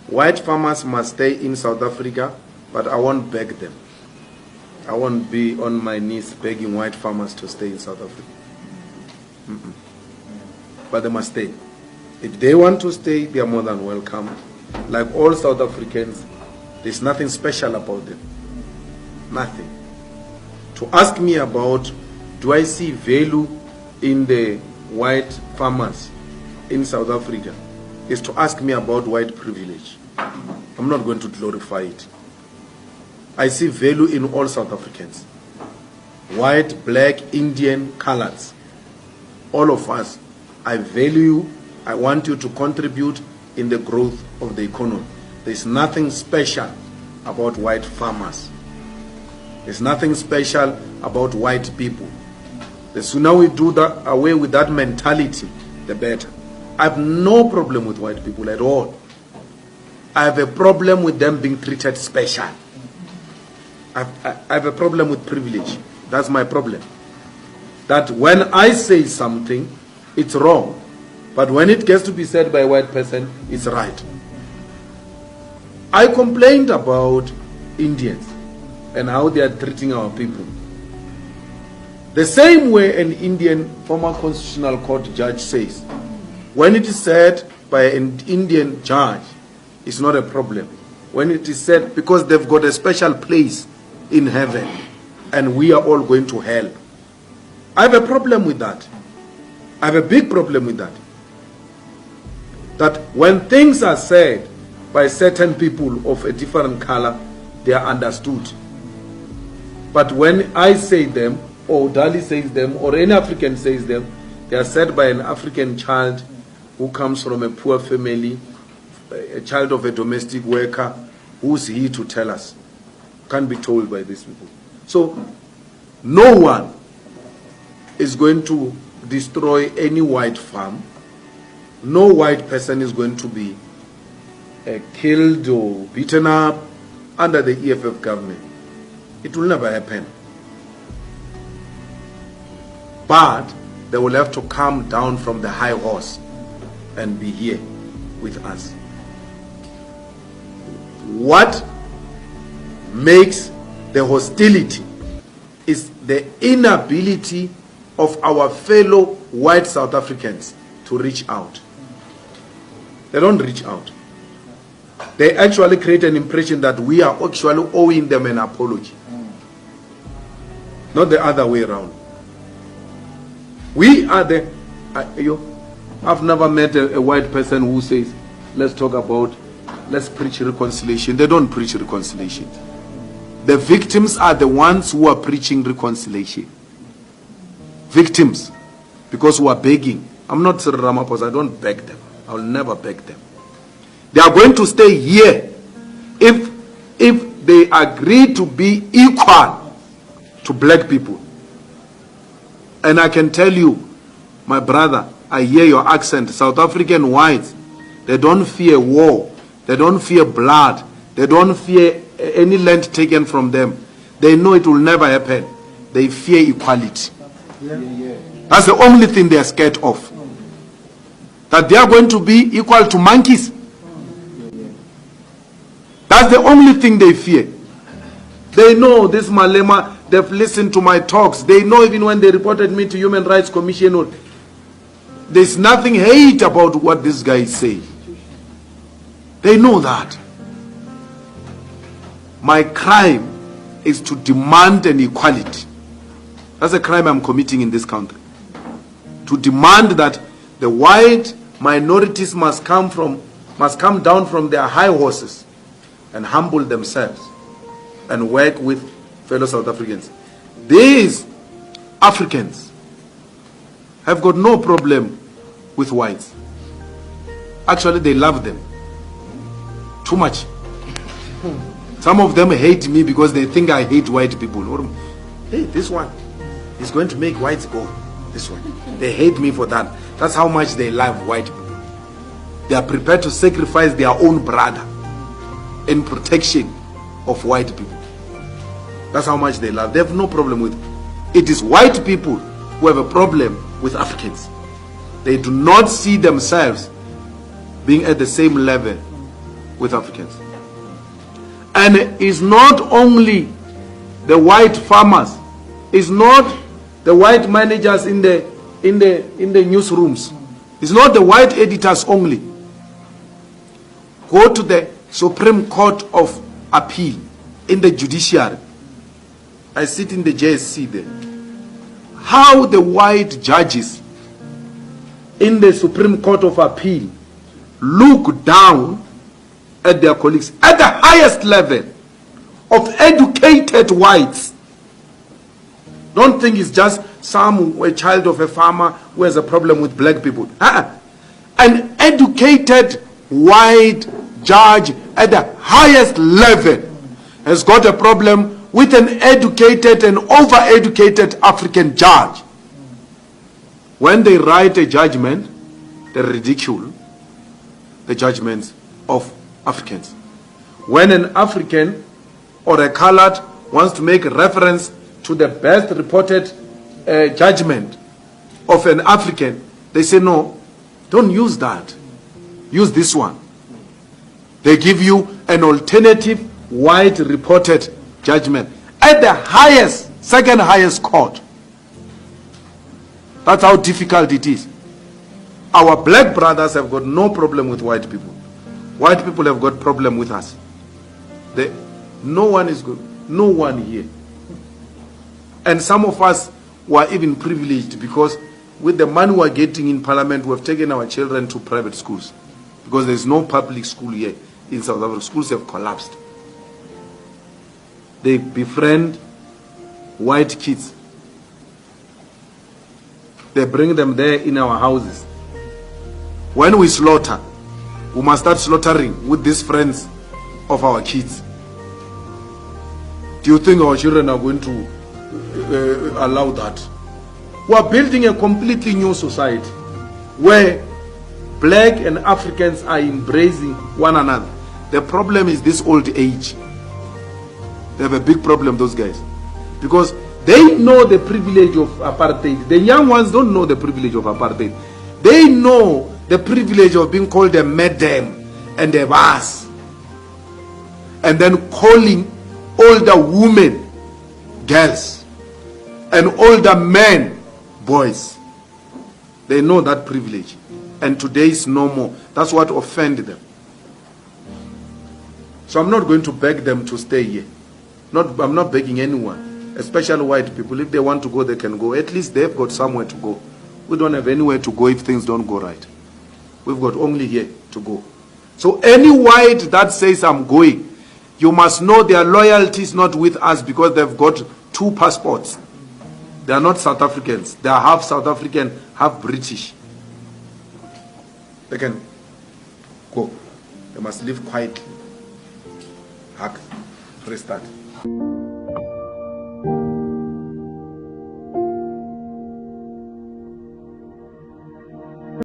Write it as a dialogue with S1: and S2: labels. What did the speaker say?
S1: White farmers must stay in South Africa, but I won't beg them. I won't be on my knees begging white farmers to stay in South Africa. But they must stay. If they want to stay, they are more than welcome. Like all South Africans, there's nothing special about them. Nothing. To ask me about, do I see value in the white farmers in South Africa, is to ask me about white privilege. I'm not going to glorify it. I see value in all South Africans. White, black, Indian, coloreds. All of us. I value you. I want you to contribute in the growth of the economy. There's nothing special about white farmers. There's nothing special about white people. The sooner we do that, away with that mentality, the better. I have no problem with white people at all. I have a problem with them being treated special. I have a problem with privilege. That's my problem. That when I say something, it's wrong. But when it gets to be said by a white person, it's right. I complained about Indians and how they are treating our people. The same way an Indian former constitutional court judge says, when it is said by an Indian judge, it's not a problem. When it is said, because they've got a special place in heaven and we are all going to hell. I have a problem with that. I have a big problem with that. That when things are said by certain people of a different color, they are understood. But when I say them, or Dali says them, or any African says them, they are said by an African child who comes from a poor family, a child of a domestic worker. Who's he to tell us? Can't be told by these people. So no one is going to destroy any white farm. No white person is going to be killed or beaten up under the EFF government. It will never happen. But they will have to come down from the high horse and be here with us. What makes the hostility is the inability of our fellow white South Africans to reach out. They don't reach out. They actually create an impression that we are actually owing them an apology. Not the other way around. We are the... I've never met a white person who says, let's preach reconciliation. They don't preach reconciliation. The victims are the ones who are preaching reconciliation. Victims. Because who are begging. I'm not Cyril Ramaphosa, I don't beg them. I will never beg them. They are going to stay here if they agree to be equal to black people. And I can tell you, my brother, I hear your accent. South African whites, they don't fear war. They don't fear blood. They don't fear any land taken from them. They know it will never happen. They fear equality. That's the only thing they are scared of. That they are going to be equal to monkeys. That's the only thing they fear. They know this Malema, they've listened to my talks. They know even when they reported me to Human Rights Commission, there's nothing hate about what this guy is saying. They know that. My crime is to demand an equality. That's a crime I'm committing in this country. To demand that the white minorities must come down from their high horses and humble themselves and work with fellow South Africans. These Africans have got no problem with whites. Actually, they love them too much. Some of them hate me because they think I hate white people. Hey, this one is going to make whites go. This one. They hate me for that. That's how much they love white people. They are prepared to sacrifice their own brother in protection of white people. That's how much they love. They have no problem with it. It is white people who have a problem with Africans. They do not see themselves being at the same level with Africans. And it's not only the white farmers, it's not the white managers in the newsrooms, it's not the white editors only. Go to the Supreme Court of Appeal in the judiciary. I sit in the JSC there. How the white judges in the Supreme Court of Appeal look down at their colleagues at the highest level of educated whites. Don't think it's just a child of a farmer who has a problem with black people. An educated white judge at the highest level has got a problem with an educated and over-educated African judge. When they write a judgment, they ridicule the judgments of Africans. When an African or a colored wants to make reference to the best reported judgment of an African, they say, no, don't use that. Use this one. They give you an alternative white reported judgment at the highest, second highest court. That's how difficult it is. Our black brothers have got no problem with white people. White people have got problem with us. No one is good. No one here. And some of us were even privileged because with the money we're getting in parliament, we have taken our children to private schools. Because there's no public school here in South Africa. Schools have collapsed. They befriend white kids. They bring them there in our houses. When we slaughter, we must start slaughtering with these friends of our kids. Do you think our children are going to allow that? We are building a completely new society where black and Africans are embracing one another. The problem is this old age. They have a big problem, those guys, because they know the privilege of apartheid. The young ones don't know the privilege of apartheid. They know the privilege of being called a madam and a boss, and then calling older women girls and older men boys. They know that privilege, and today is no more. That's what offended them. So I'm not going to beg them to stay here. I'm not begging anyone, especially white people. If they want to go, they can go. At least they've got somewhere to go. We don't have anywhere to go if things don't go right. We've got only here to go. So any white that says I'm going, you must know their loyalty is not with us because they've got 2 passports. They are not South Africans. They are half South African, half British. They can go. They must live quietly. Hack. Restart.